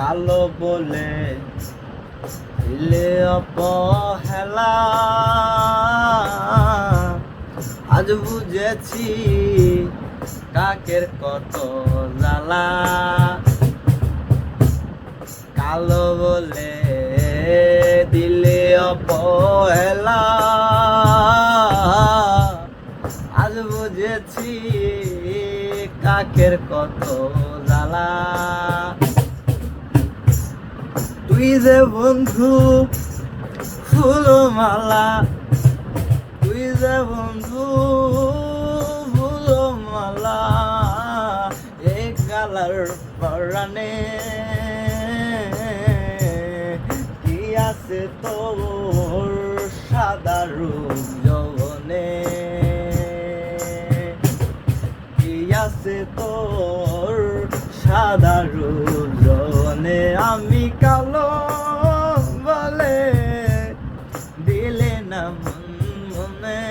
কালো বলে দিলে অবহেলা, আজ বুঝেছি কাকের কত জ্বালা। কালো বলে দিলে অবহেলা, আজ বুঝেছি কাকের কত জ্বালা। তুই যে বন্ধু ফুলমালা, তুই যে বন্ধু ফুলমালা, এই কালার পরাণে কি আছে তোর সাদা রূপ যৌবনে, কি আছে তোর সাদা রূপ যৌবনে। আমি কালো বলে দিলে না মনে,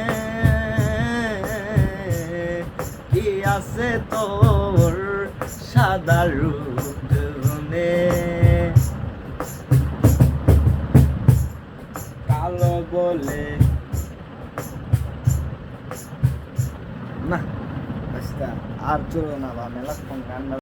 কি আছে তোর সাদা রূপ যৌবনে। কালো বলে না আর চলো না বা মেলা গান